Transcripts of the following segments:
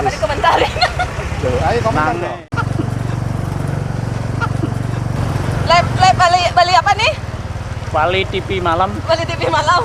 Coba dikomentarin. Ayo komentar dong. Bali apa nih? Bali TV malam. Bali TV malam.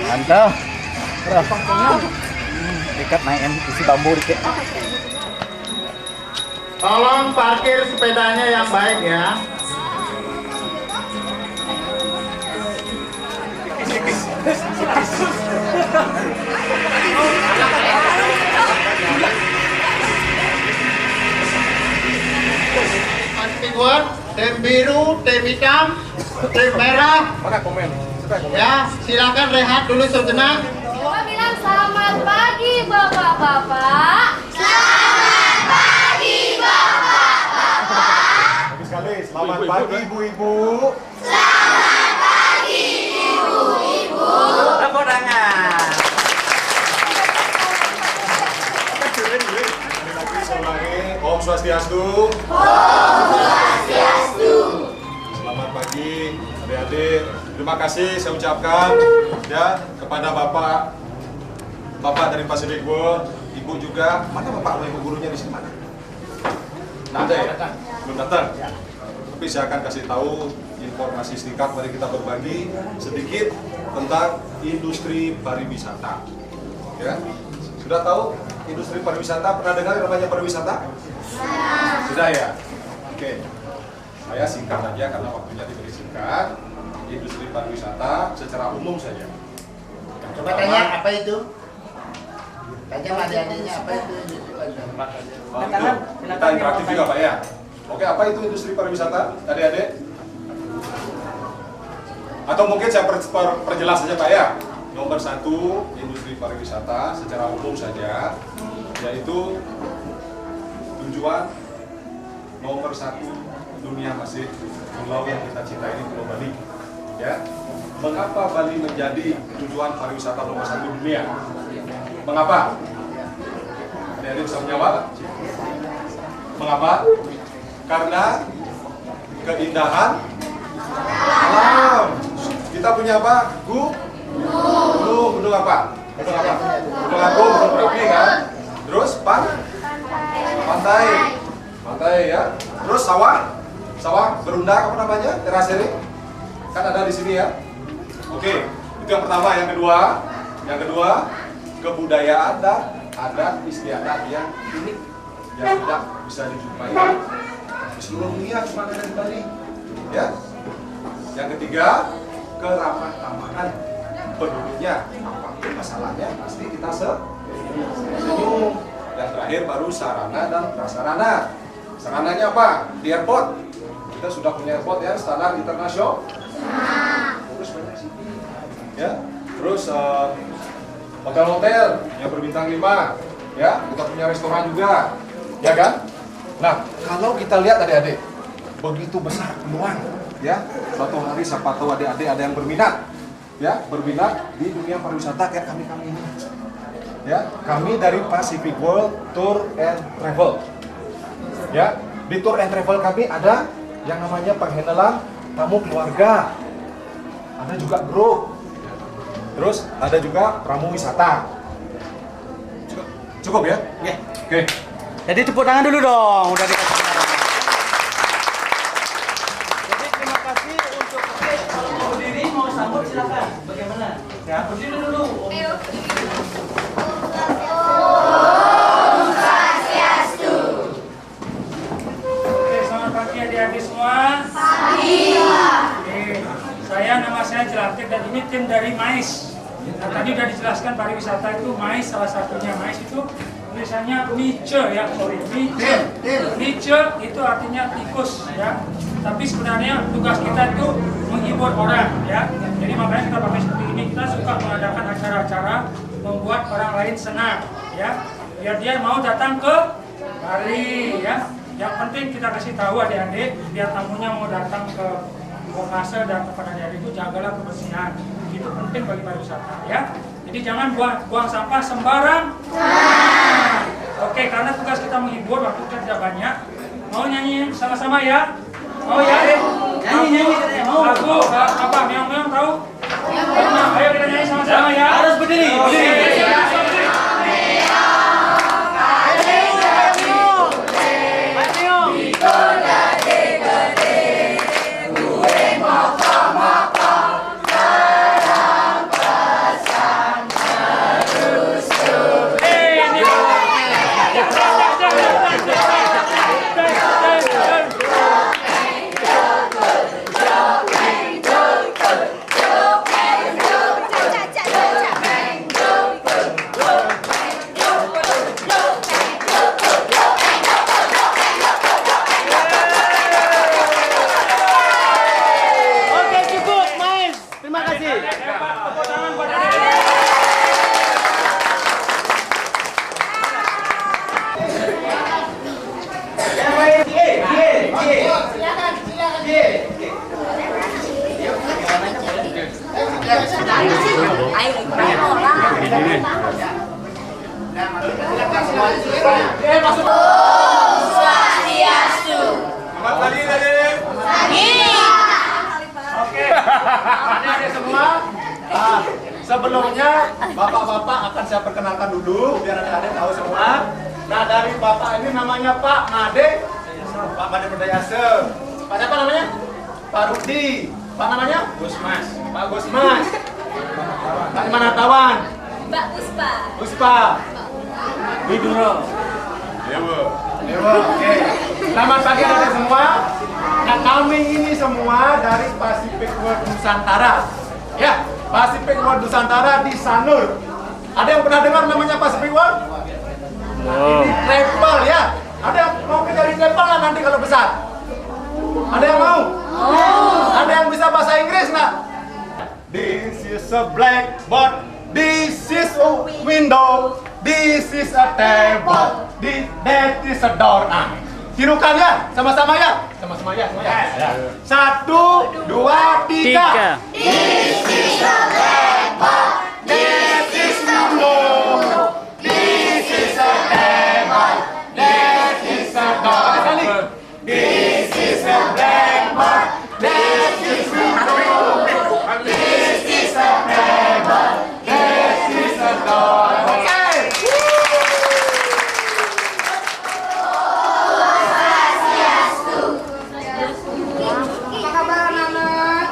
Mantap. Dekat naik isi bambu dikit. Tolong parkir sepedanya yang baik ya. Buat tim biru, tim hitam, tim merah. Mana komen? Ya, silakan rehat dulu sejenak. Coba bilang selamat pagi bapak-bapak. Selamat pagi bapak-bapak. Bagus sekali. Selamat pagi ibu-ibu. Selamat pagi ibu-ibu. Tepuk tangan. Om Swastiastu. Om Swastiastu. Selamat pagi adik-adik. Terima kasih saya ucapkan ya kepada Bapak dari Pacific World, Ibu juga. Mana Bapak Ibu gurunya di sini mana? Nah, ada ya? Belum datang. Tapi saya akan kasih tahu informasi singkat, mari kita berbagi sedikit tentang industri pariwisata. Ya. Sudah tahu industri pariwisata? Pernah dengar namanya pariwisata? Sudah ya? Oke. Saya singkat aja karena waktunya diberi singkat. Industri pariwisata secara umum saja. Coba tanya apa itu? Tanya adik-adiknya apa itu industri pariwisata? Kita interaktif juga Pak ya. Oke, apa itu industri pariwisata, adik-adik? Atau mungkin saya perjelas saja Pak ya. Nomor 1, industri pariwisata secara umum saja, yaitu tujuan nomor 1 dunia masih pulau yang kita cintai ini, Pulau Bali. Ya, mengapa Bali menjadi tujuan pariwisata nomor 1 dunia? Mengapa? Adik-adik bisa menjawab? Mengapa? Karena keindahan alam. Kita punya apa? Gunung apa? Gunung apa? Gunung Agung, Gunung Merapi kan? Terus pantai ya. Terus sawah berundak apa namanya? Terasering. Kan ada di sini ya. Oke, itu yang pertama. Yang kedua, kebudayaan dan adat istiadat yang unik yang tidak bisa dijumpai di seluruh dunia, cuma ada di Bali. Ya. Yang ketiga, keramah tamahan penduduknya. Apapun masalahnya pasti kita senyum. Yang terakhir baru sarana dan prasarana. Sarananya apa? Di airport. Kita sudah punya airport ya, standar internasional. Terus banyak sih. Ya. Terus hotel-hotel yang berbintang 5. Ya, kita punya restoran juga. Ya kan? Nah, kalau kita lihat adik-adik, begitu besar peluang, ya. Suatu hari siapa tahu adik-adik ada yang berminat, ya, berminat di dunia pariwisata kayak kami ini. Ya, kami dari Pacific World Tour and Travel. Ya, di Tour and Travel kami ada yang namanya penghandlean tamu keluarga. Ada juga grup. Terus ada juga pramu wisata. Cukup ya? Ya. Oke. Jadi tepuk tangan dulu dong, udah dikasih tangan. Jadi terima kasih untuk kalau mau berdiri mau sambut silakan. Bagaimana? Ya, berdiri dulu. Oke, selamat pagi adik-adik semua. Pagi. Oke, nama saya Jelatir dan ini tim dari MAIS. Nah, tadi udah dijelaskan pariwisata itu MAIS salah satunya. MAIS itu tulisannya niche ya, niche itu artinya tikus ya. Tapi sebenarnya tugas kita itu menghibur orang ya. Jadi makanya kita pakai seperti ini, kita suka mengadakan acara-acara membuat orang lain senang ya. Biar dia mau datang ke Mari ya. Yang penting kita kasih tahu adik-adik, biar tamunya mau datang ke Vokase dan kepada adik-adik itu jagalah kebersihan. Itu penting bagi pariwisata ya. Jadi jangan buang sampah sembarang. Oke, karena tugas kita menghibur, waktu kita tidak banyak. Mau nyanyi sama-sama ya? Mau ya? Nyanyi mau. Lagu apa? Meong-meong tahu? Ayo kita nyanyi sama-sama ya. Harus berdiri. Tepuk tangan buat adik-adik. Swastiastu. Selamat pagi adik. Oke, adik-adik semua. Sebelumnya bapak-bapak akan saya perkenalkan dulu biar adik-adik tahu semua. Nah, dari bapak ini namanya Pak Made. Pak Made Berdayase. Pak siapa namanya? Pak Rudi. Pak namanya? Gusmas. Pak Gusmas. Pak Manatawan. Mbak Puspa. Puspa. Widuro. Dewa. Dewa. Oke. Selamat pagi adik semua. Nah, kami ini semua dari Pacific World Nusantara. Ya, Pacific World Nusantara di Sanur. Ada yang pernah dengar namanya Pacific World? Ini travel ya. Ada yang mau kerja di travel lah nanti kalau besar? Ada yang mau? Ada yang bisa bahasa Inggris nggak? This is a blackboard. This is a window. This is a table. That is a door. Nah, tirukan ya, sama-sama ya. Sama-sama ya. Satu, dua, tiga. This is a blackboard. This is window. This is a table. That is a door. Sekali. This is a blackboard. That is window. This is a table. That is a door. Oke. Apa kabar anak-anak?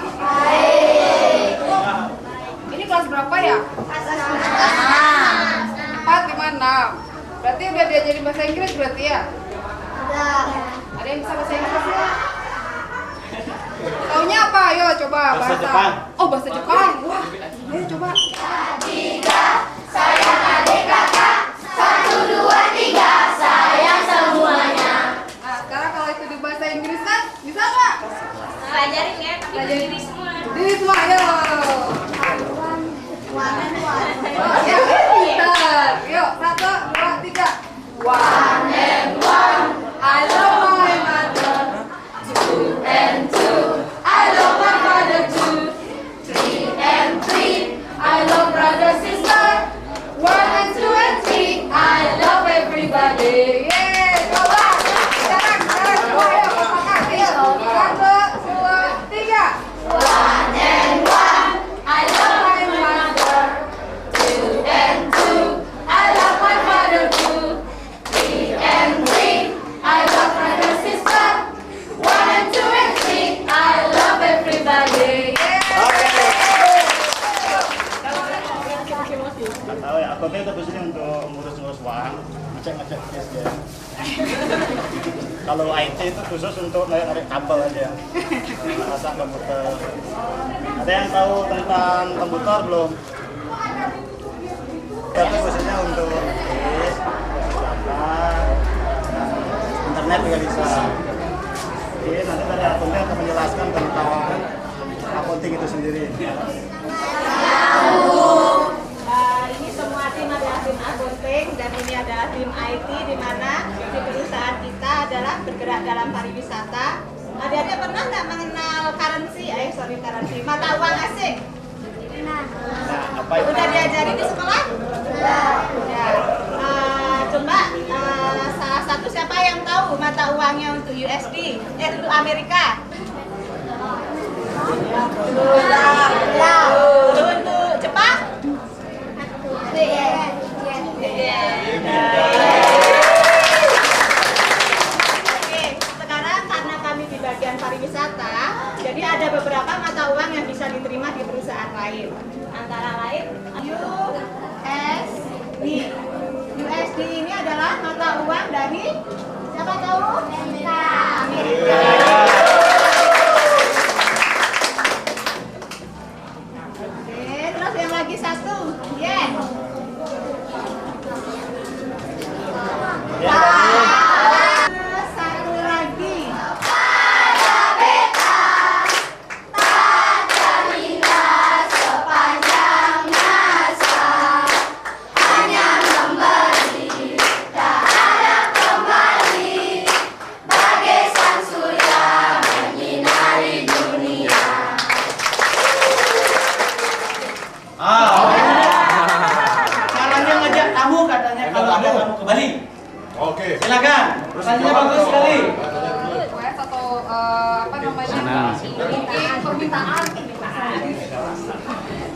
Ini kelas berapa ya? 4, 5, 6. Berarti udah diajarin bahasa Inggris berarti ya? Ada yang bisa bahasa Inggris ya? Taunya apa? Ayo coba bahasa Jepang. Oh, bahasa Jepang. Wah, ayo coba. Sayang adik kakak. 1, 2, 3. Sayang semuanya. Nah, sekarang kalau itu di bahasa Inggris kan bisa nggak? Pelajarin ya, tapi Pelajarin. diri semua. Diri semua, ayo. Ya, pintar. Yuk, 1, 2, 3. 1 and 1. I love my mother. 2 and 2. I love my father too. 3 and 3. I love brother sister. 1 and 2 and 3. I love everybody. Yeay, coba. Sekarang semua ayo makan. Ayo, 1, 2, 3. 1 and 1. I love my mother. 2 and 2. I love my father too. 3 and 3. I love brother sister. 1 and 2 and 3. I love everybody. Nggak tahu ya, aku tuh di sini untuk ngurus-ngurus uang, ngecek-ngecek cash ya. Kalau IT itu khusus untuk narik kabel aja, pasang komputer. Ada yang tahu tentang komputer belum? Itu khususnya untuk disk, internet juga bisa. Jadi nanti dari akunnya akan menjelaskan tentang accounting itu sendiri. Ini semua tim ada tim accounting dan dan ini adalah tim IT di mana di perusahaan kita adalah bergerak dalam pariwisata. Adik-adik pernah nggak mengenal currency, mata uang asing? Nah, apa itu? Udah diajari di sekolah? Ya. Coba salah satu siapa yang tahu mata uangnya untuk USD, untuk Amerika? Untuk Jepang? Oke, sekarang karena kami di bagian pariwisata, jadi ada beberapa mata uang yang bisa diterima di perusahaan lain. Antara lain USD. USD ini adalah mata uang dari siapa tahu? Amerika. Oke, terus yang lagi satu, yen. Satu lagi. Caranya ngajak tamu katanya kalau ada tamu ke Bali. Oke. Silakan. Pertanyaannya bagus sekali. Request atau apa namanya? Ini permintaan.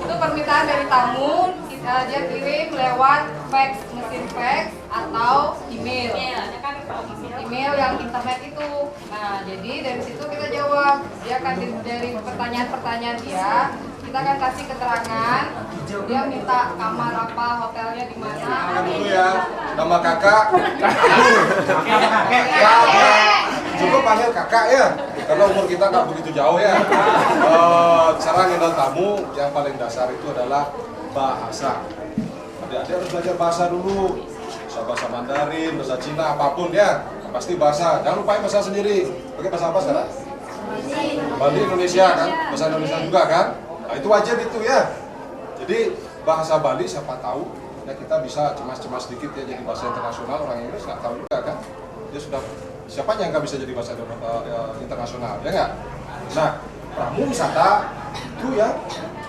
Itu permintaan dari tamu, dia kirim lewat fax, mesin fax atau email. Email yang internet itu. Nah, jadi dari situ kita jawab. Dia kasih dari pertanyaan-pertanyaan kita akan kasih keterangan. Dia minta kamar apa, hotelnya di mana. Dulu ya, nama kakak. Cukup panggil kakak ya, karena umur kita nggak begitu jauh ya. Cara ngendal tamu yang paling dasar itu adalah bahasa. Adik-adik harus belajar bahasa dulu. Bahasa Mandarin, bahasa Cina, apapun ya. Pasti bahasa. Jangan lupain bahasa sendiri. Pakai bahasa apa sekarang? Bali Indonesia kan, bahasa Indonesia juga kan. Nah, itu wajib itu ya. Jadi bahasa Bali siapa tahu ya kita bisa cemas-cemas sedikit ya jadi bahasa internasional, orang Inggris nggak tahu juga kan. Dia sudah siapa yang nggak bisa jadi bahasa internasional ya nggak? Nah, tamu wisata itu ya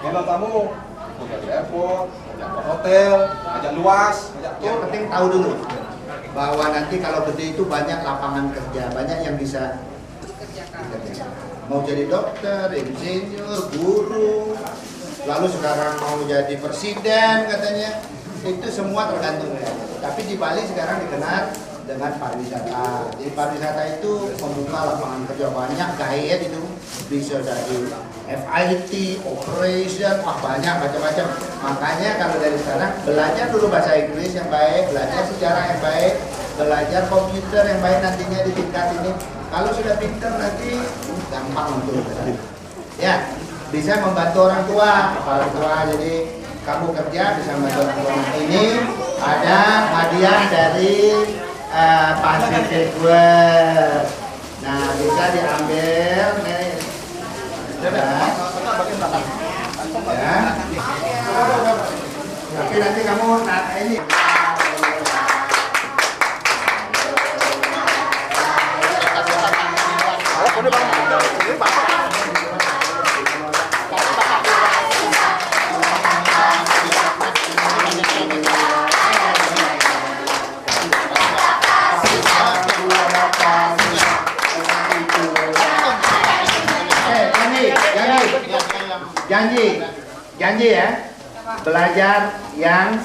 kenal tamu ajak di airport, ajak ke hotel, ajak luas, ajak Yang penting tahu dulu bahwa nanti kalau gede itu banyak lapangan kerja, banyak yang bisa dikerjakan. Mau jadi dokter, insinyur, guru, lalu sekarang mau jadi presiden katanya, itu semua tergantung ya. Tapi di Bali sekarang dikenal dengan pariwisata. Jadi pariwisata itu membuka lapangan kerja banyak, guide itu bisa dari FIT, operation, wah banyak macam-macam. Makanya kalau dari sekarang belajar dulu bahasa Inggris yang baik, belajar sejarah yang baik, belajar komputer yang baik nantinya di tingkat ini. Kalau sudah pintar nanti gampang untuk ya bisa membantu orang tua. Jadi kamu kerja bisa membantu orang tua. Ini ada hadiah dari Pacific World. Nah bisa diambil nih. Ya. Tapi nanti kamu ini. Janji ya, belajar yang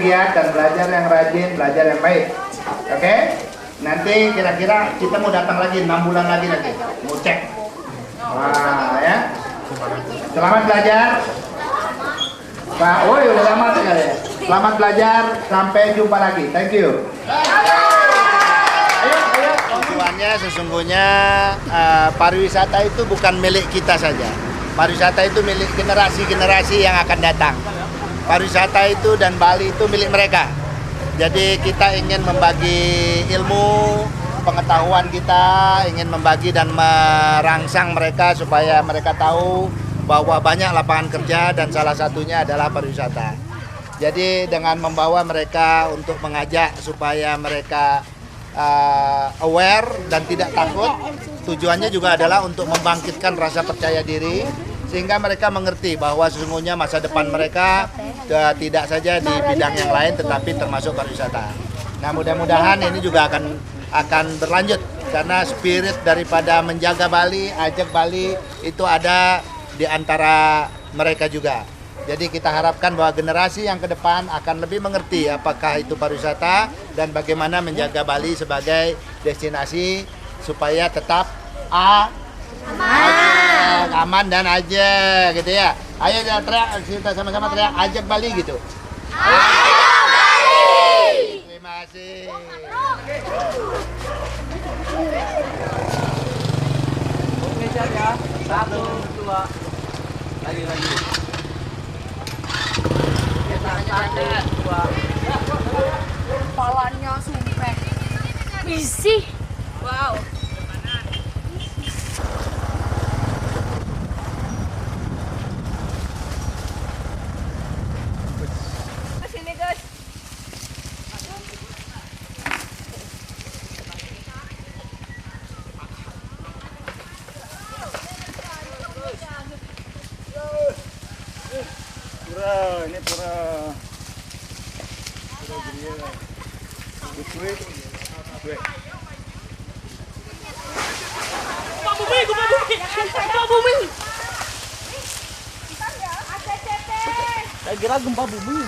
giat dan belajar yang rajin, belajar yang baik. Oke? Nanti kira-kira kita mau datang lagi 6 bulan lagi nanti, mau cek. Wah ya. Selamat belajar. Pak, woi udah lama sekali ya. Selamat belajar, sampai jumpa lagi. Thank you. Tujuannya sesungguhnya pariwisata itu bukan milik kita saja. Pariwisata itu milik generasi-generasi yang akan datang. Pariwisata itu dan Bali itu milik mereka. Jadi kita ingin membagi ilmu, pengetahuan kita, ingin membagi dan merangsang mereka supaya mereka tahu bahwa banyak lapangan kerja dan salah satunya adalah pariwisata. Jadi dengan membawa mereka untuk mengajak supaya mereka aware dan tidak takut, tujuannya juga adalah untuk membangkitkan rasa percaya diri sehingga mereka mengerti bahwa sesungguhnya masa depan mereka tidak saja di bidang yang lain tetapi termasuk pariwisata. Nah, mudah-mudahan ini juga akan berlanjut karena spirit daripada menjaga Bali, ajak Bali itu ada di antara mereka juga. Jadi kita harapkan bahwa generasi yang ke depan akan lebih mengerti apakah itu pariwisata dan bagaimana menjaga Bali sebagai destinasi supaya tetap aman dan aja gitu ya. Ayo kita sama-sama teriak ajak Bali gitu. Ajak Bali. Terima kasih. Oke, ya. 1, 2. Lagi. Kepalanya sumpek. Bisih. Wow. Sini guys. Pura, ini pura. Pura Geria. Gue. Pak Bumi. Saya kira gempa bumi.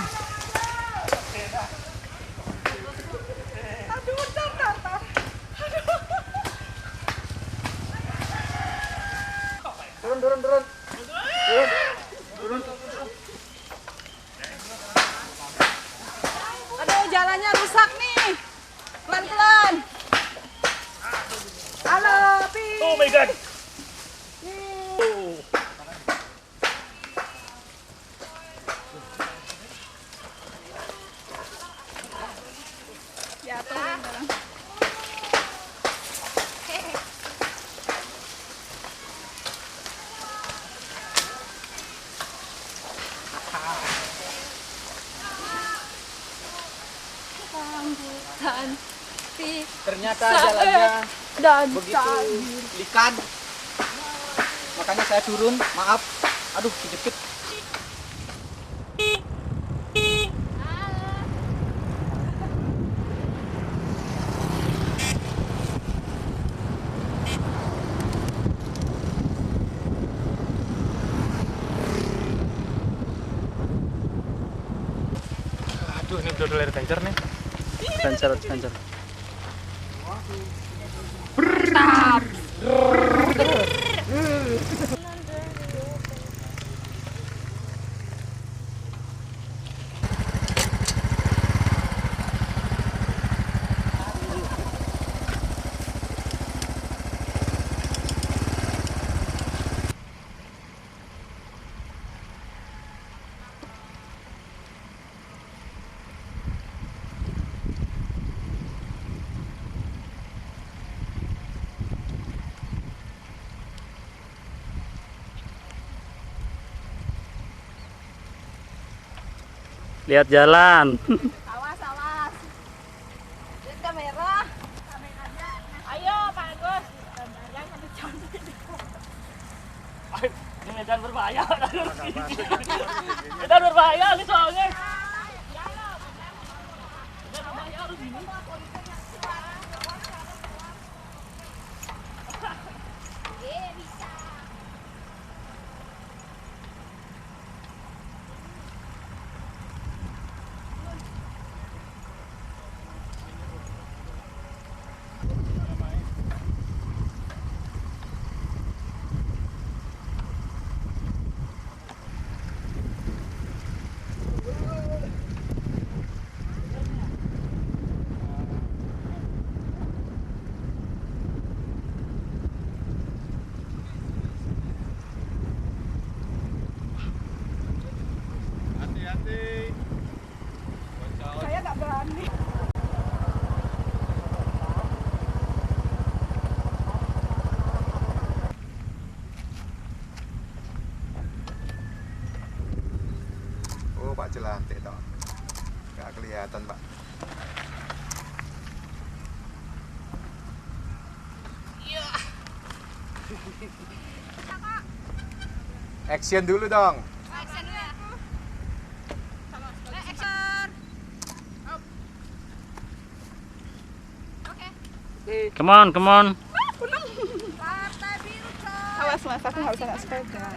Turun. Aduh, jalannya rusak nih. Pelan-pelan. Halo, Pi. Oh my god. Jatuh. Rambutan. Ternyata jalannya Dan begitu likan. Makanya saya turun, maaf. Aduh, kejepit. Aduh, ini udah layar adventure nih. Adventure. Lihat jalan. Awas. Lihat kamera. Ayo, Pak Agus. Yang satu cantik. Ini medan berbahaya. Medan berbahaya nih soalnya. Saya nggak berani. Oh, Pak Jelantik toh. kelihatan, Pak. Action dulu dong. Action dulu ya. Come on, come on. Awas mas, aku nggak bisa naik sepeda.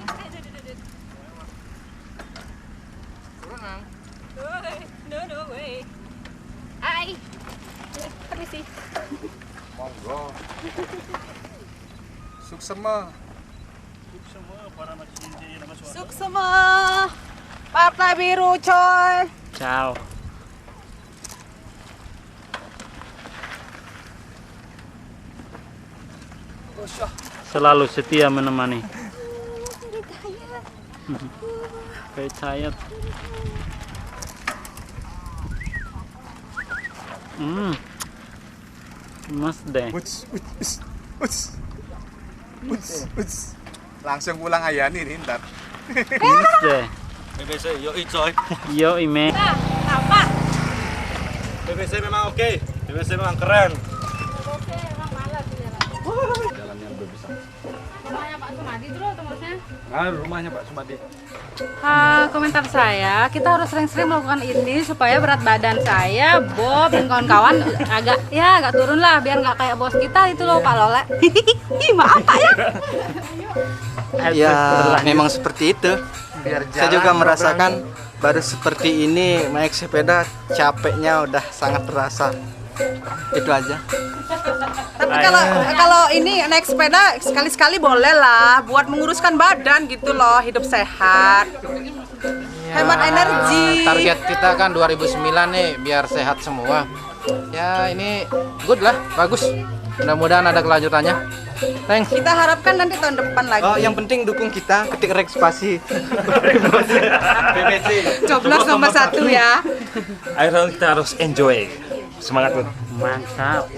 No way. Hai. Permisi. Monggo. Suksema. Suksema. Partai Biru coy. Ciao. Selalu setia menemani. Very tired. Mas deh. Langsung pulang Ayani nih ntar. Mas deh. BBC, yoi coy. Yo ime. Apa? BBC memang oke. BBC memang keren. Rumahnya Pak Sumadi dulu tembusnya. Rumahnya Pak Sumadi. Komentar saya, kita harus sering-sering melakukan ini supaya berat badan saya, Bob dan kawan-kawan agak turun lah, biar nggak kayak bos kita itu loh Pak Lole. Maaf Pak ya. Ya, memang seperti itu. Saya juga merasakan baru seperti ini naik sepeda, capeknya udah sangat terasa. Itu aja. Tapi kalau ini naik sepeda sekali-sekali boleh lah, buat menguruskan badan gitu loh, hidup sehat. Hemat energi. Target kita kan 2009 nih, biar sehat semua. Ya ini good lah, bagus. Mudah-mudahan ada kelanjutannya. Thanks. Kita harapkan nanti tahun depan lagi. Oh, yang penting dukung kita, ketik rek spasi. BBC. Coblos nomor 1 ya. Akhirnya kita harus enjoy. Semangat Bun. Mantap.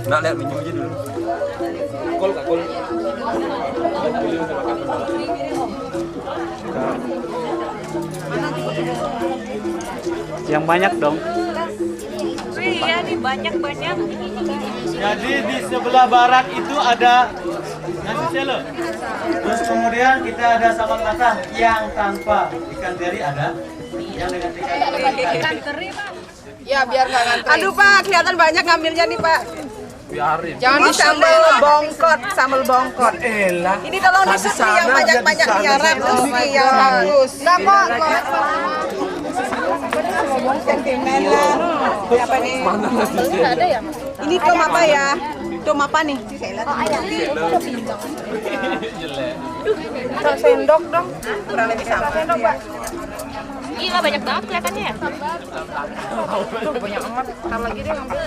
Nggak lihat menu aja dulu. Kol kak kol. Yang banyak dong. Iya, nih banyak-banyak. Jadi di sebelah barat itu ada nasi selo. Terus kemudian kita ada sambal matah yang tanpa ikan teri ada. Yang dengan ikan teri. Ya, biar nggak ngantri. Aduh Pak, kelihatan banyak ngambilnya nih Pak. Biarin. Jangan di sambal bongkot. Ini tolong disusun yang banyak-banyak ya, ratus nih yang bagus. Enggak kok. Sentimen lah. Apa nih? Ada ya? Ini tom apa ya? Tom apa nih? Sendok dong. Kurang lebih sama. Sendok Pak. Gila banyak banget kelihatannya ya. Tuh banyak amat. Ntar lagi deh ngambil.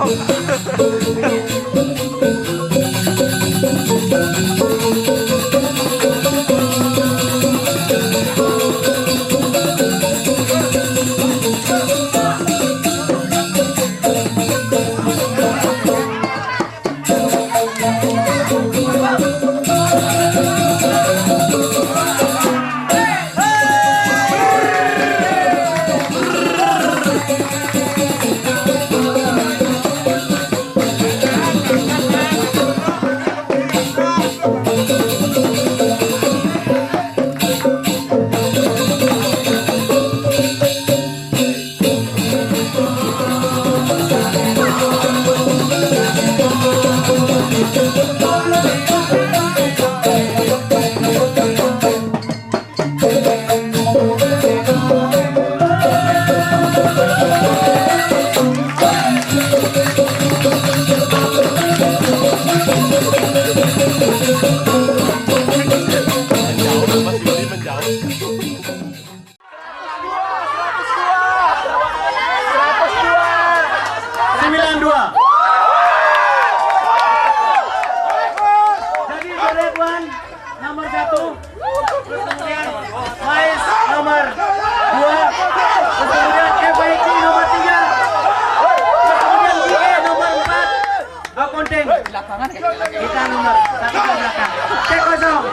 kosong. Nomor 1, kemudian Mais nomor 2, kemudian FIC nomor 3, kemudian GE nomor 4, Akunting kita nomor 1 ke belakang. Cek kosong.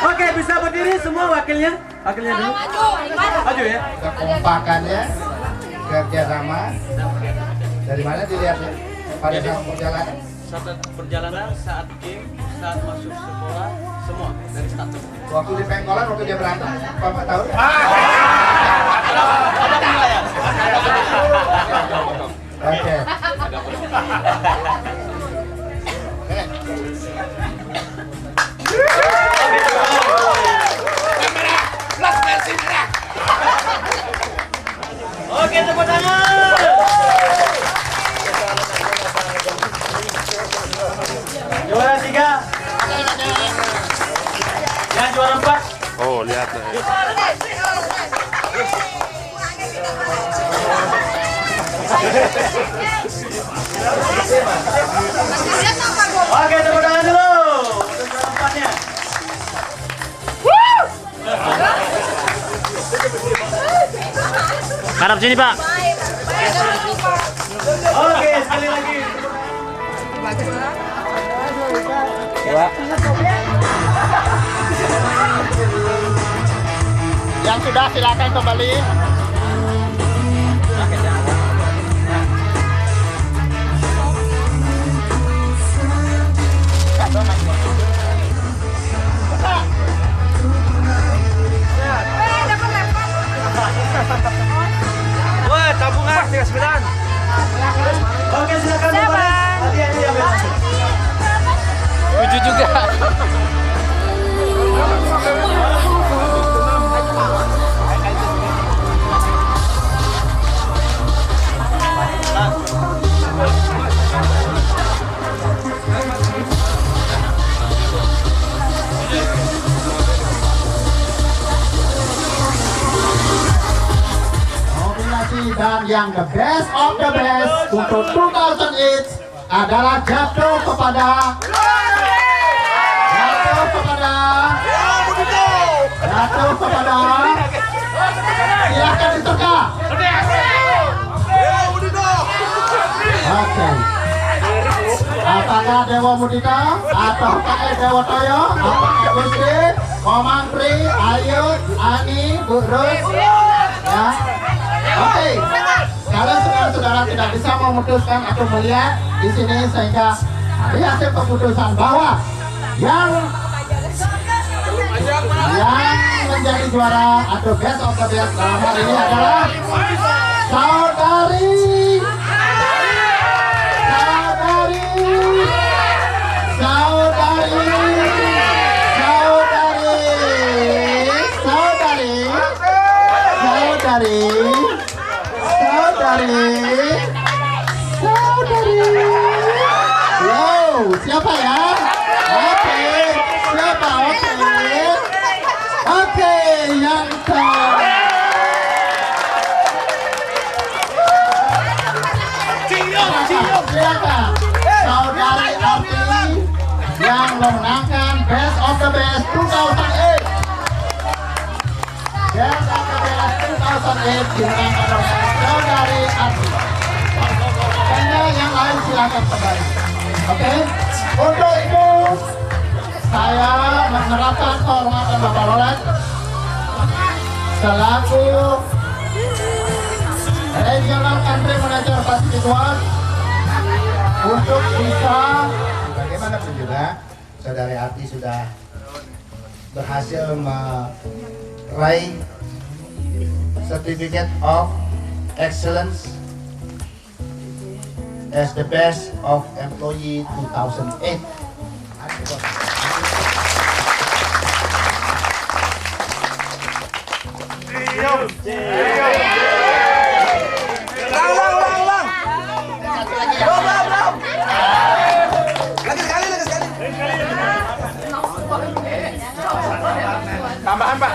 Oke, bisa berdiri semua wakilnya dulu. Maju ya. Kekompakannya, kerjasama. Dari mana dilihatnya? Pada saat perjalanan? Saat perjalanan, saat game, saat masuk sekolah, semua dari status. Waktu di pengkolan, waktu dia berantem, Bapak tahu? Ada penilaian. Oke. Oke, tepuk tangan. Juara 3. Yang juara 4. Oh, lihat. Oke, tepuk tangan dulu untuk juara 4-nya. Harap sini, Pak. Oke, sekali lagi. Yang sudah silakan kembali. Wah, tabungan 39. Oke, silakan kembali. Hadiahnya diambil. 7 juga. Dan yang the best of the best untuk 2008 adalah jatuh kepada silakan diterka. Oke. Apakah Dewa Mudita atau Dewa Toyo, apakah Gusti, Komang Pri, Ayu, Ani, Bu Rus, ya. Oke, kalau saudara-saudara tidak bisa memutuskan atau melihat di sini sehingga dari hasil keputusan bahwa yang menjadi juara atau best of the best dalam hal ini adalah saudari wow, siapa ya? Oke, siapa? Oke, yang memenangkan Best of the Best 2008. Best of the Best 2008 dimenangkan oleh saudari Ati. Kayaknya yang lain silakan kembali. Oke, untuk itu saya menerapkan kehormatan Bapak Lolet selaku Regional Country Manager Pacific World untuk bisa bagaimanapun juga saudari Ati sudah berhasil meraih Certificate of Excellence as the Best of Employee 2008. Tambahan, Pak.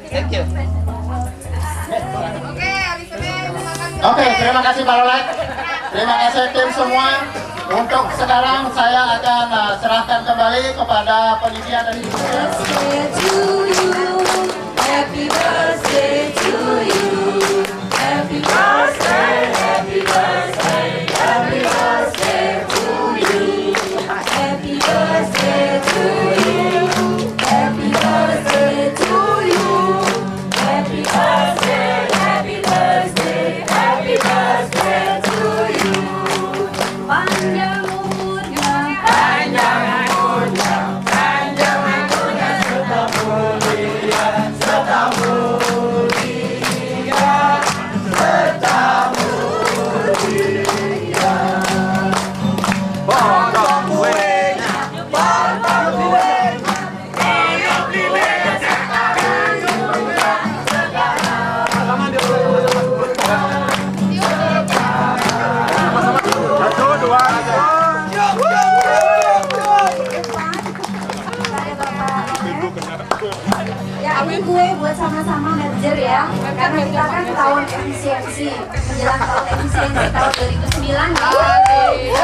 Thank you. Oke, terima kasih Pak Lolet. Terima kasih tim semua. Untuk sekarang saya akan serahkan kembali kepada panitia dari Happy birthday to you. Happy birthday, happy birthday, happy birthday to you. Happy birthday to you. Happy birthday to you. Happy birthday, happy birthday, happy birthday to you. Panjang umurnya, panjang umurnya, panjang umurnya serta mulia, serta mulia, serta mulia. Potong kuenya, potong kuenya, potong kuenya sekarang juga, sekarang. Satu, dua, Ya, ini gue buat sama-sama merger ya. Karena kita kan tahun efisiensi, menjelang tahun efisiensi tahun 2009 nih.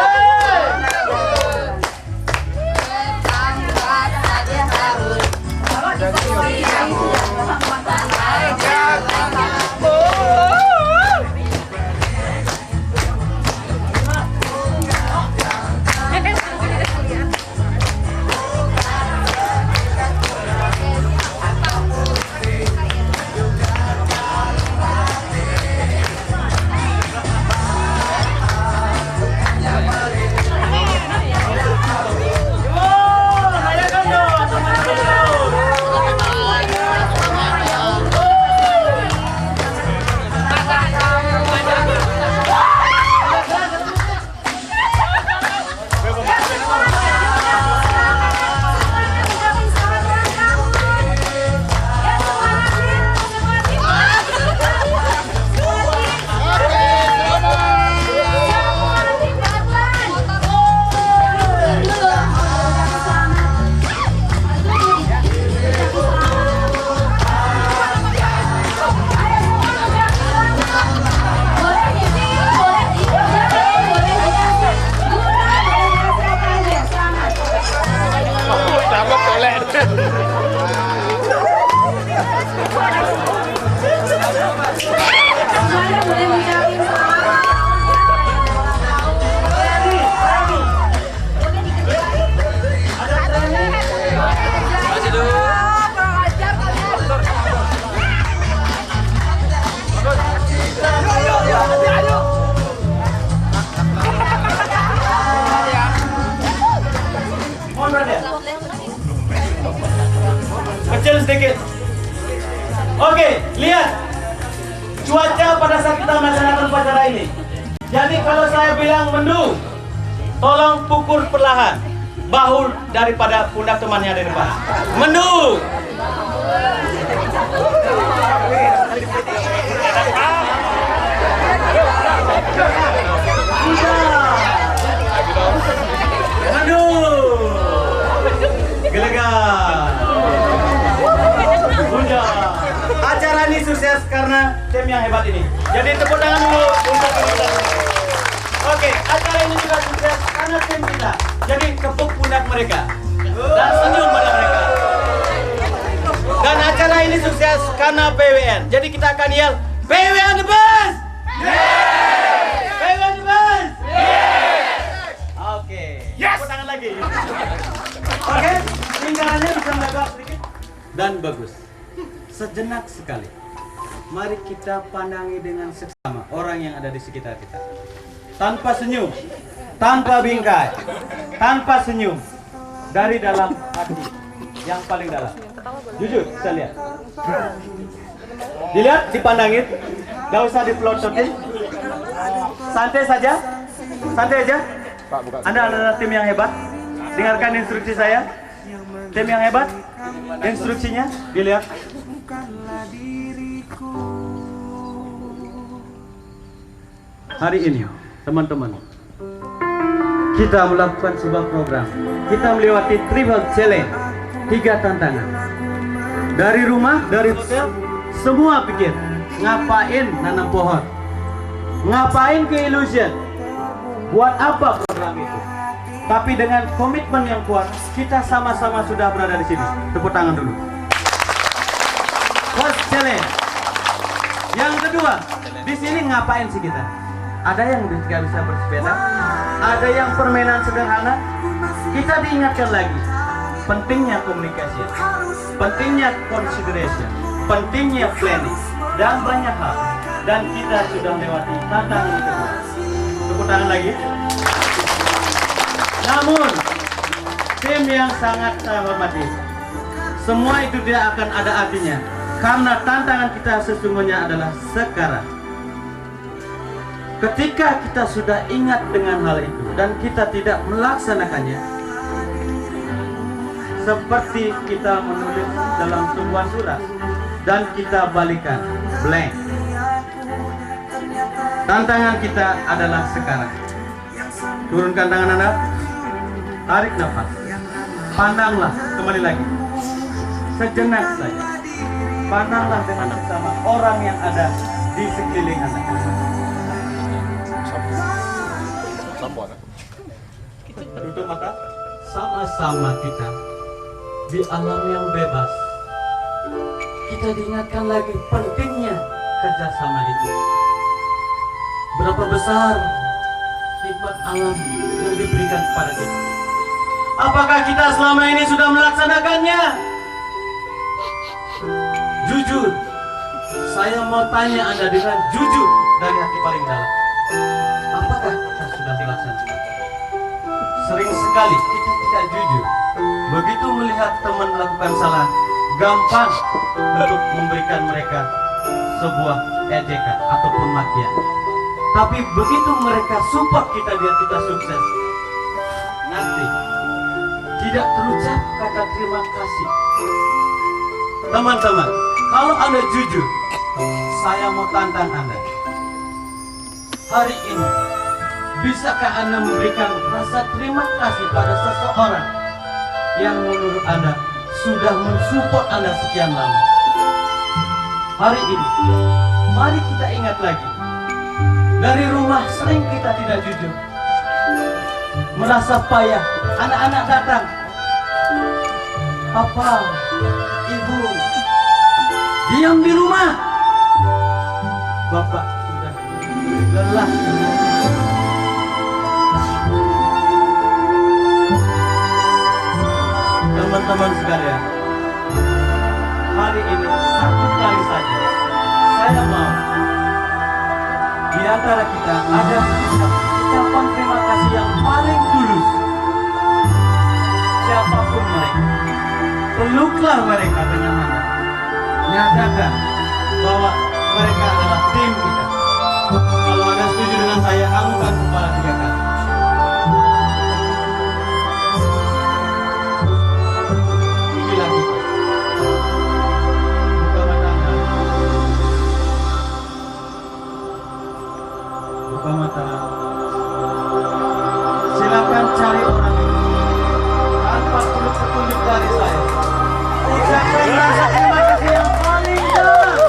Kecil sedikit. Oke, lihat cuaca pada saat kita melaksanakan upacara ini. Jadi kalau saya bilang mendung, tolong pukul perlahan bahu daripada pundak temannya di depan. Mendung. Mendung. Gelegar. Acara ini sukses karena tim yang hebat ini. Jadi tepuk tangan dulu untuk kita. Oke, acara ini juga sukses karena tim kita. Jadi tepuk pundak mereka dan senyum pada mereka. Dan acara ini sukses karena PWN. Jadi kita akan yell, PWN the best! PWN the best! Oke, tepuk tangan lagi. Oke, lingkarannya bisa mendadak sedikit dan bagus. Sejenak sekali, mari kita pandangi dengan seksama orang yang ada di sekitar kita. Tanpa senyum, tanpa bingkai, tanpa senyum, dari dalam hati yang paling dalam. Jujur, kita lihat. Dilihat, dipandangin, gak usah dipelototin. Santai saja, santai aja. Anda adalah tim yang hebat. Dengarkan instruksi saya. Tim yang hebat, instruksinya dilihat. Hari ini, teman-teman, kita melakukan sebuah program. Kita melewati triple challenge, 3 tantangan. Dari rumah, dari hotel, semua pikir ngapain nanam pohon, ngapain ke illusion, buat apa program itu. Tapi dengan komitmen yang kuat, kita sama-sama sudah berada di sini. Tepuk tangan dulu. First challenge. Yang kedua, di sini ngapain sih kita? Ada yang tidak bisa bersepeda, ada yang permainan sederhana. Kita diingatkan lagi pentingnya komunikasi, pentingnya consideration, pentingnya planning, dan banyak hal. Dan kita sudah lewati tantangan itu. Tepuk tangan lagi. Namun, tim yang sangat saya hormati, semua itu tidak akan ada artinya karena tantangan kita sesungguhnya adalah sekarang. Ketika kita sudah ingat dengan hal itu dan kita tidak melaksanakannya, seperti kita menulis dalam sebuah surat dan kita balikan blank. Tantangan kita adalah sekarang. Turunkan tangan Anda, tarik nafas, pandanglah kembali lagi. Sejenak saja, pandanglah dengan bersama orang yang ada di sekeliling Anda. Tutup mata, sama-sama kita di alam yang bebas. Kita diingatkan lagi pentingnya kerjasama itu. Berapa besar nikmat alam yang diberikan kepada kita. Apakah kita selama ini sudah melaksanakannya? Jujur, saya mau tanya Anda dengan jujur dari hati paling dalam. Apakah kita sudah melaksanakan? Sering sekali kita tidak jujur. Begitu melihat teman melakukan salah, gampang untuk memberikan mereka sebuah ejekan ataupun makian. Tapi begitu mereka support kita biar kita sukses, nanti tidak terucap kata terima kasih. Teman-teman, kalau Anda jujur, saya mau tantang Anda. Hari ini, bisakah Anda memberikan rasa terima kasih pada seseorang yang menurut Anda sudah mensupport Anda sekian lama? Hari ini, mari kita ingat lagi. Dari rumah sering kita tidak jujur, merasa payah. Anak-anak datang, Papa, Ibu, diam di rumah. Bapak sudah lelah. Teman-teman sekalian, hari ini satu kali saja saya mau di antara kita ada ucapan terima kasih yang paling tulus. Siapapun mereka, peluklah mereka dengan Anda. Nyatakan bahwa mereka adalah tim kita. Kalau Anda setuju dengan saya, angkat kepala 3 kali. Inilah kita. Buka mata Anda. Buka mata. Silakan cari orang itu tanpa perlu petunjuk dari saya. Ucapkan rasa terima kasih yang paling dalam.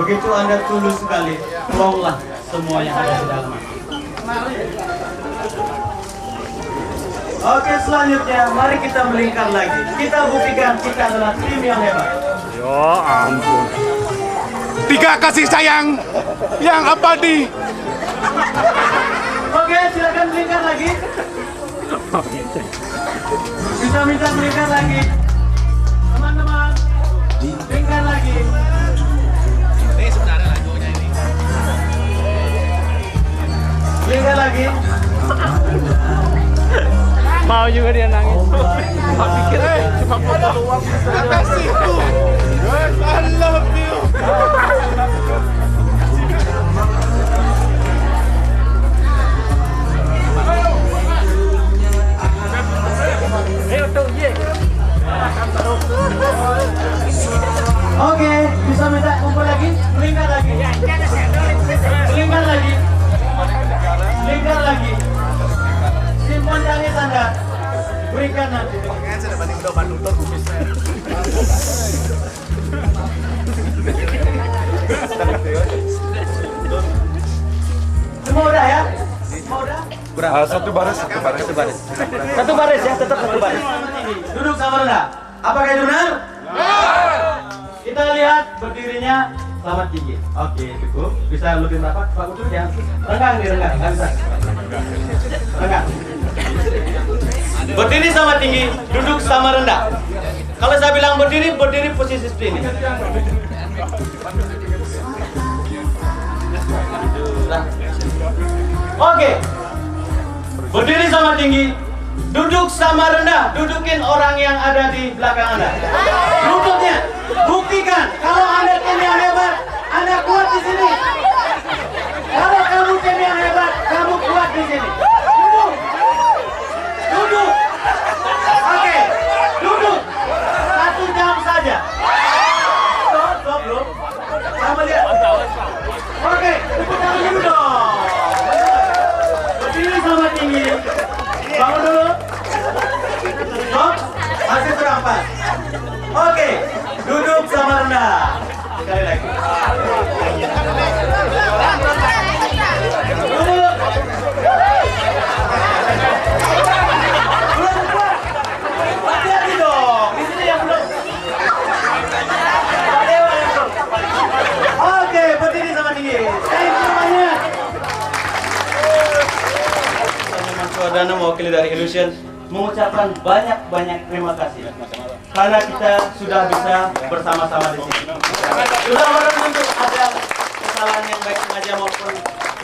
Begitu Anda tulus sekali, tolonglah semua yang ada di dalam hati. Oke, selanjutnya mari kita melingkar lagi. Kita buktikan kita adalah tim yang hebat. Ya ampun. 3 kasih sayang yang abadi. Oke, silakan melingkar lagi. Bisa minta melingkar lagi. Teman-teman, melingkar lagi. Ini sebenarnya lagunya ini. Melingkar lagi. Mau juga dia nangis. Pikir cuma foto doang. Kasihku. I love you. Oke, bisa minta kumpul lagi, melingkar lagi, melingkar lagi, melingkar lagi. Simpan tangis Anda, berikan nanti. Semua udah ya? Semua udah? Satu baris. Satu baris ya, tetap satu baris. Duduk sama rendah. Apakah itu benar? Kita lihat berdirinya selamat tinggi. Oke, cukup. Bisa lebih rapat, Pak Utu ya. Renggang nih, renggang. Nggak bisa. Renggang. Berdiri sama tinggi, duduk sama rendah. Kalau saya bilang berdiri, berdiri posisi seperti ini. Oke. Berdiri sama tinggi, duduk sama rendah. Dudukin orang yang ada di belakang Anda. Lututnya, buktikan kalau Anda tim yang hebat, Anda kuat di sini. Kalau kamu tim yang hebat, kamu kuat di sini. Duduk, duduk. Oke, duduk. 1 jam saja. Stop belum? Sama dia. Oke, tepuk tangan dulu dong. Berdiri sama tinggi. Bangun dulu. Stop. Masih kurang pas. Oke, duduk sama rendah. Sekali lagi. Duduk. Belum kuat. Hati-hati dong. Di sini yang belum. Dewa yang belum. Oke, berdiri sama tinggi. Thank you semuanya. Mas Wardana mewakili dari Illusion mengucapkan banyak terima kasih karena kita sudah bisa bersama-sama di sini. Sudah untuk ada kesalahan yang baik sengaja maupun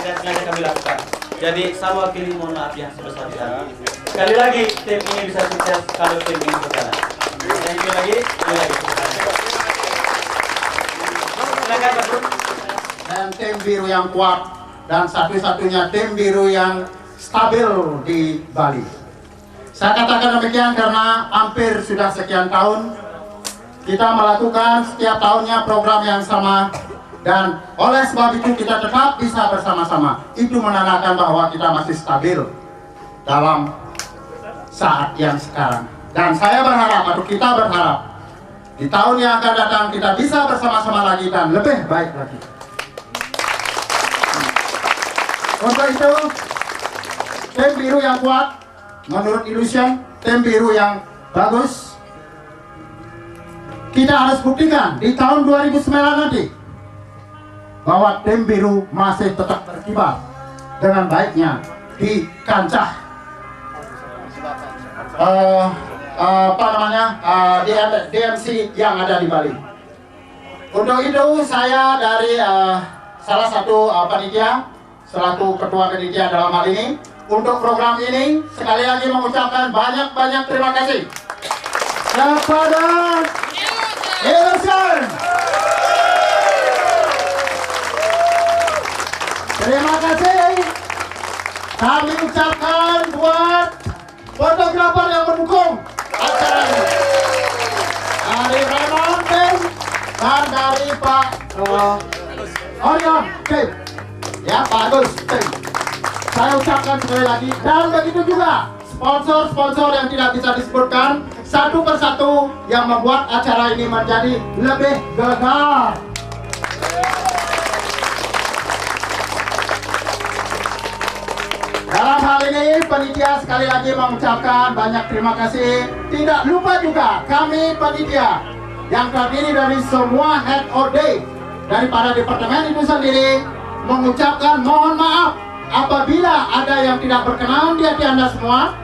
tidak sengaja kami lakukan. Jadi saya mewakili mohon maaf yang sebesar-besarnya. Sekali lagi tim ini bisa sukses kalau tim ini berjalan. Thank you lagi, sekali lagi. Silakan Pak Bro. Dan tim biru yang kuat dan satu-satunya tim biru yang stabil di Bali. Saya katakan demikian karena hampir sudah sekian tahun kita melakukan setiap tahunnya program yang sama, dan oleh sebab itu kita tetap bisa bersama-sama. Itu menandakan bahwa kita masih stabil dalam saat yang sekarang. Dan saya berharap, atau kita berharap, di tahun yang akan datang kita bisa bersama-sama lagi dan lebih baik lagi. Untuk itu, tim biru yang kuat, menurut Illusion, tim biru yang bagus. Kita harus buktikan di tahun 2009 nanti bahwa tim biru masih tetap berkibar dengan baiknya di kancah DMC yang ada di Bali. Untuk itu saya dari salah satu panitia selaku ketua panitia dalam hal ini untuk program ini sekali lagi mengucapkan banyak terima kasih kepada Illusion. Terima kasih kami ucapkan buat fotografer yang mendukung acara ini dari Raymond Tim dan dari Pak Orion Tim, ya Pak Agus Tim. Saya ucapkan sekali lagi, dan begitu juga sponsor-sponsor yang tidak bisa disebutkan satu persatu yang membuat acara ini menjadi lebih gagah. Dalam hal ini panitia sekali lagi mengucapkan banyak terima kasih. Tidak lupa juga kami panitia yang terdiri dari semua head OD daripada departemen itu sendiri mengucapkan mohon maaf apabila ada yang tidak berkenan di hati Anda semua,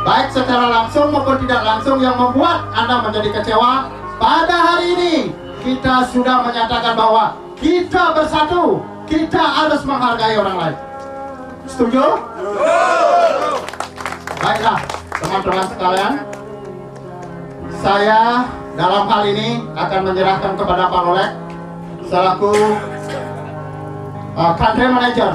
baik secara langsung maupun tidak langsung yang membuat Anda menjadi kecewa. Pada hari ini kita sudah menyatakan bahwa kita bersatu, kita harus menghargai orang lain. Setuju? Baiklah teman-teman sekalian, saya dalam hal ini akan menyerahkan kepada Pak Lolek selaku country manager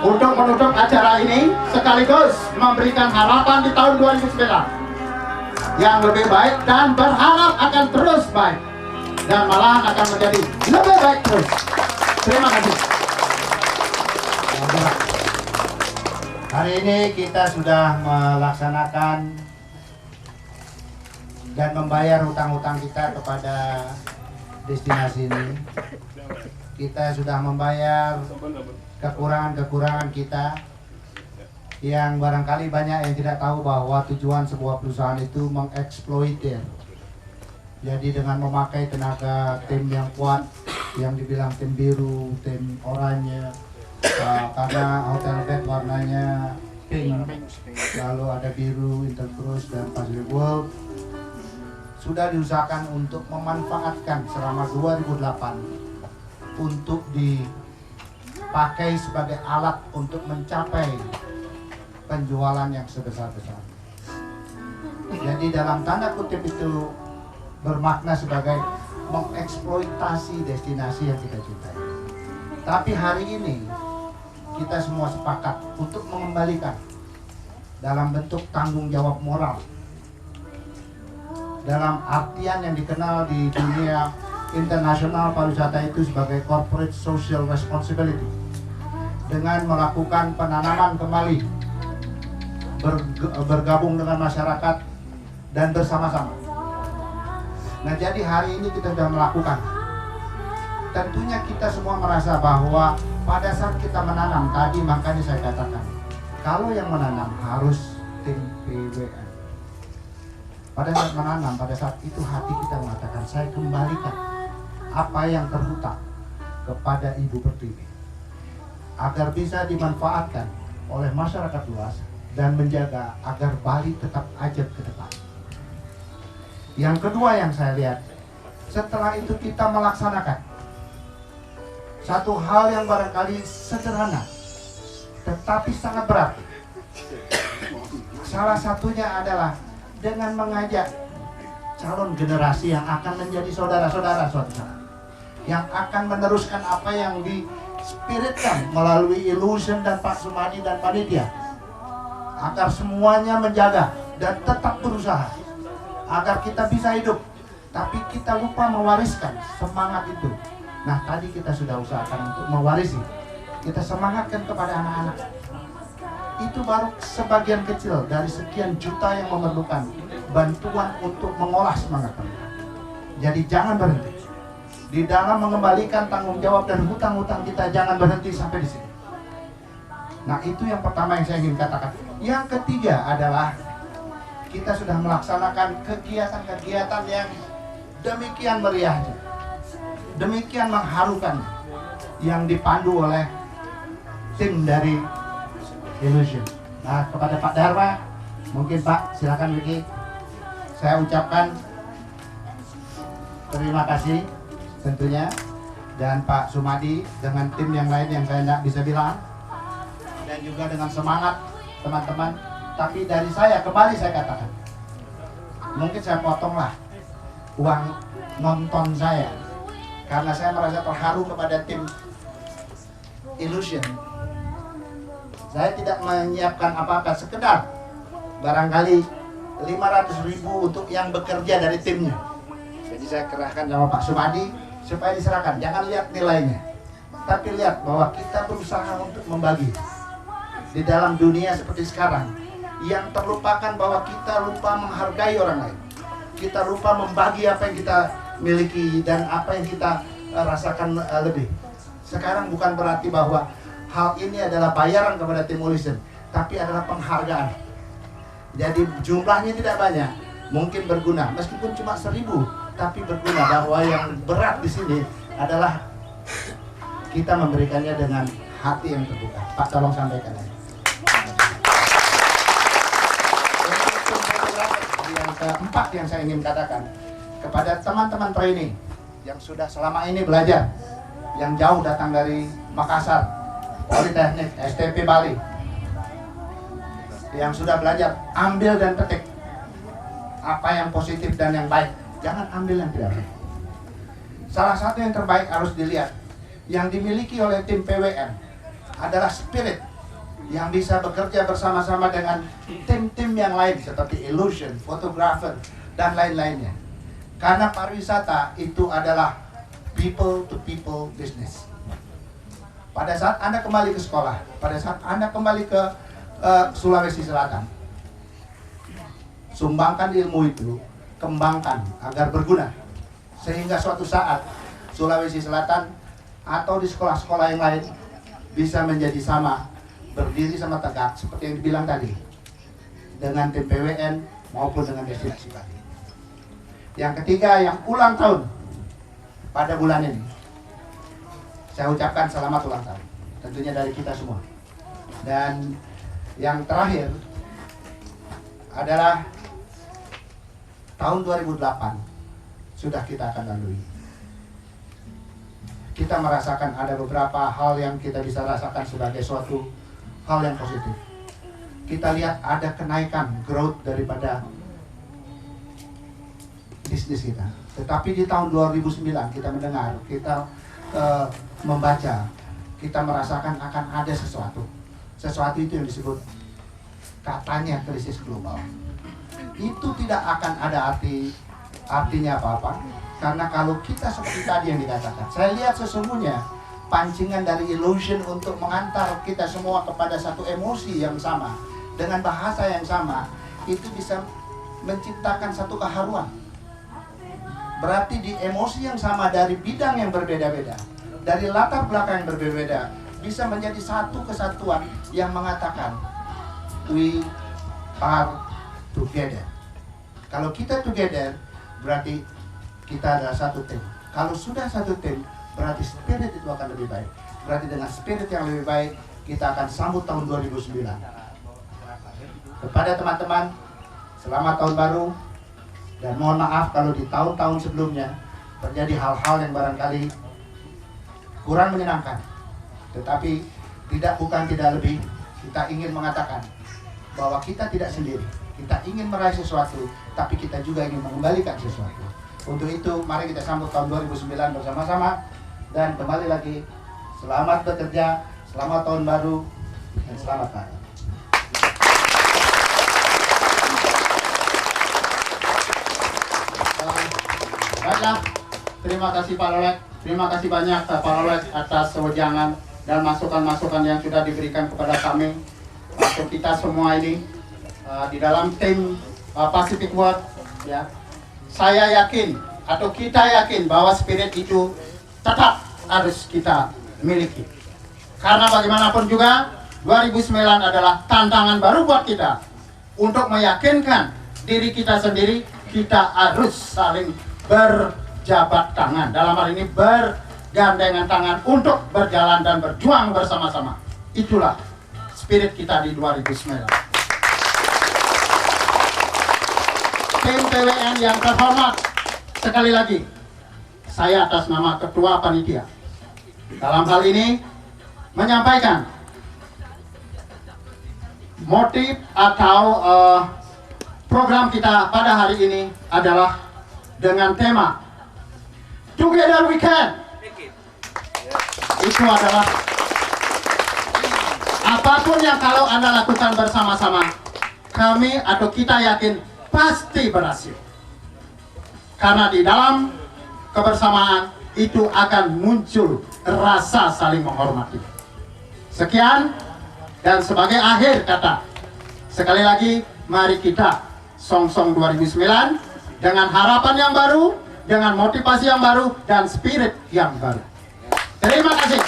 untuk menutup acara ini sekaligus memberikan harapan di tahun 2009 yang lebih baik dan berharap akan terus baik dan malahan akan menjadi lebih baik terus. Terima kasih. Hari ini kita sudah melaksanakan dan membayar hutang-hutang kita kepada destinasi ini. Kita sudah membayar kekurangan-kekurangan kita yang barangkali banyak yang tidak tahu bahwa tujuan sebuah perusahaan itu mengeksploitir. Jadi dengan memakai tenaga tim yang kuat, yang dibilang tim biru, tim oranye, karena hotel bed warnanya pink, lalu ada biru, Intercruise dan Pacific World, sudah diusahakan untuk memanfaatkan selama 2008 untuk dipakai sebagai alat untuk mencapai penjualan yang sebesar-besar. Jadi dalam tanda kutip itu bermakna sebagai mengeksploitasi destinasi yang kita cintai. Tapi hari ini kita semua sepakat untuk mengembalikan dalam bentuk tanggung jawab moral, dalam artian yang dikenal di dunia internasional pariwisata itu sebagai corporate social responsibility, dengan melakukan penanaman kembali, bergabung dengan masyarakat dan bersama-sama. Nah, jadi hari ini kita sudah melakukan. Tentunya kita semua merasa bahwa pada saat kita menanam tadi, makanya saya katakan kalau yang menanam harus tim PWN. Pada saat menanam, pada saat itu hati kita mengatakan saya kembalikan apa yang terhutang kepada Ibu Pertiwi agar bisa dimanfaatkan oleh masyarakat luas dan menjaga agar Bali tetap ajaib ke depan. Yang kedua yang saya lihat, setelah itu kita melaksanakan satu hal yang barangkali sederhana tetapi sangat berat. Salah satunya adalah dengan mengajak calon generasi yang akan menjadi saudara-saudara suatu saat, yang akan meneruskan apa yang dispiritkan melalui Illusion dan Pak Sumadi dan panitia, agar semuanya menjaga dan tetap berusaha agar kita bisa hidup, tapi kita lupa mewariskan semangat itu. Nah, tadi kita sudah usahakan untuk mewarisi, kita semangatkan kepada anak-anak. Itu baru sebagian kecil dari sekian juta yang memerlukan bantuan untuk mengolah semangat mereka. Jadi jangan berhenti di dalam mengembalikan tanggung jawab dan hutang-hutang kita, jangan berhenti sampai di sini. Nah, itu yang pertama yang saya ingin katakan. Yang ketiga adalah kita sudah melaksanakan kegiatan-kegiatan yang demikian meriahnya, demikian mengharukan, yang dipandu oleh tim dari Illusion. Nah, kepada Pak Dharma, mungkin Pak, silakan Wiki. Saya ucapkan terima kasih tentunya, dan Pak Sumadi dengan tim yang lain yang saya tidak bisa bilang, dan juga dengan semangat teman-teman. Tapi dari saya, kembali saya katakan, mungkin saya potonglah uang nonton saya, karena saya merasa terharu kepada tim Illusion. Saya tidak menyiapkan apa-apa, sekedar barangkali 500.000 untuk yang bekerja dari timnya. Jadi saya kerahkan sama Pak Sumadi supaya diserahkan. Jangan lihat nilainya, tapi lihat bahwa kita berusaha untuk membagi. Di dalam dunia seperti sekarang, yang terlupakan bahwa kita lupa menghargai orang lain. Kita lupa membagi apa yang kita miliki dan apa yang kita rasakan lebih. Sekarang bukan berarti bahwa hal ini adalah bayaran kepada tim Olison, tapi adalah penghargaan. Jadi jumlahnya tidak banyak, mungkin berguna, meskipun cuma 1000, tapi berguna. Bahwa yang berat di sini adalah kita memberikannya dengan hati yang terbuka. Pak, tolong sampaikan aja. Yang keempat yang saya ingin katakan kepada teman-teman training yang sudah selama ini belajar, yang jauh datang dari Makassar, Politeknik, STP Bali, yang sudah belajar, ambil dan petik apa yang positif dan yang baik, jangan ambil yang tidak baik. Salah satu yang terbaik harus dilihat, yang dimiliki oleh tim PWN adalah spirit yang bisa bekerja bersama-sama dengan tim-tim yang lain seperti Illusion, Fotografer, dan lain-lainnya. Karena pariwisata itu adalah people to people business. Pada saat Anda kembali ke sekolah, pada saat Anda kembali ke Sulawesi Selatan, sumbangkan ilmu itu, kembangkan agar berguna, sehingga suatu saat Sulawesi Selatan atau di sekolah-sekolah yang lain bisa menjadi sama, berdiri sama tegak seperti yang dibilang tadi, dengan tim PWN maupun dengan destinasi Bali. Yang ketiga, yang ulang tahun pada bulan ini, saya ucapkan selamat ulang tahun, tentunya dari kita semua. Dan yang terakhir adalah tahun 2008 sudah kita akan lalui. Kita merasakan ada beberapa hal yang kita bisa rasakan sebagai suatu hal yang positif. Kita lihat ada kenaikan growth daripada bisnis kita. Tetapi di tahun 2009 kita mendengar, kita membaca, kita merasakan akan ada sesuatu. Sesuatu itu yang disebut katanya krisis global. Itu tidak akan ada artinya apa-apa. Karena kalau kita seperti tadi yang dikatakan, saya lihat sesungguhnya pancingan dari Illusion untuk mengantar kita semua kepada satu emosi yang sama, dengan bahasa yang sama, itu bisa menciptakan satu keharuan. Berarti di emosi yang sama dari bidang yang berbeda-beda, dari latar belakang yang berbeda-beda, bisa menjadi satu kesatuan yang mengatakan we are together. Kalau kita together, berarti kita adalah satu tim. Kalau sudah satu tim, berarti spirit itu akan lebih baik. Berarti dengan spirit yang lebih baik, kita akan sambut tahun 2009. Kepada teman-teman, selamat tahun baru. Dan mohon maaf kalau di tahun-tahun sebelumnya terjadi hal-hal yang barangkali kurang menyenangkan. Tetapi bukan tidak lebih, kita ingin mengatakan bahwa kita tidak sendiri. Kita ingin meraih sesuatu, tapi kita juga ingin mengembalikan sesuatu. Untuk itu, mari kita sambut tahun 2009 bersama-sama. Dan kembali lagi, selamat bekerja, selamat tahun baru, dan selamat hari. Baiklah, terima kasih Pak Lolek, terima kasih banyak Pak Lolek atas wejangan dan masukan-masukan yang sudah diberikan kepada kami, untuk kita semua ini di dalam tim Pacific World. Ya, saya yakin atau kita yakin bahwa spirit itu tetap harus kita miliki. Karena bagaimanapun juga 2009 adalah tantangan baru buat kita untuk meyakinkan diri kita sendiri. Kita harus saling berjabat tangan, dalam hal ini bergandengan tangan untuk berjalan dan berjuang bersama-sama. Itulah spirit kita di 2009. Tim PWN yang terhormat, sekali lagi saya atas nama Ketua Panitia dalam hal ini menyampaikan motif atau program kita pada hari ini adalah dengan tema Together We Can. Itu adalah apapun yang kalau Anda lakukan bersama-sama, kami atau kita yakin pasti berhasil. Karena di dalam kebersamaan itu akan muncul rasa saling menghormati. Sekian, dan sebagai akhir kata, sekali lagi mari kita Song-Song 2009 dengan harapan yang baru, dengan motivasi yang baru, dan spirit yang baru. Terima kasih.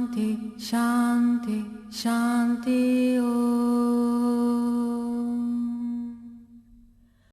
Shanti, Shanti, Shanti, Om.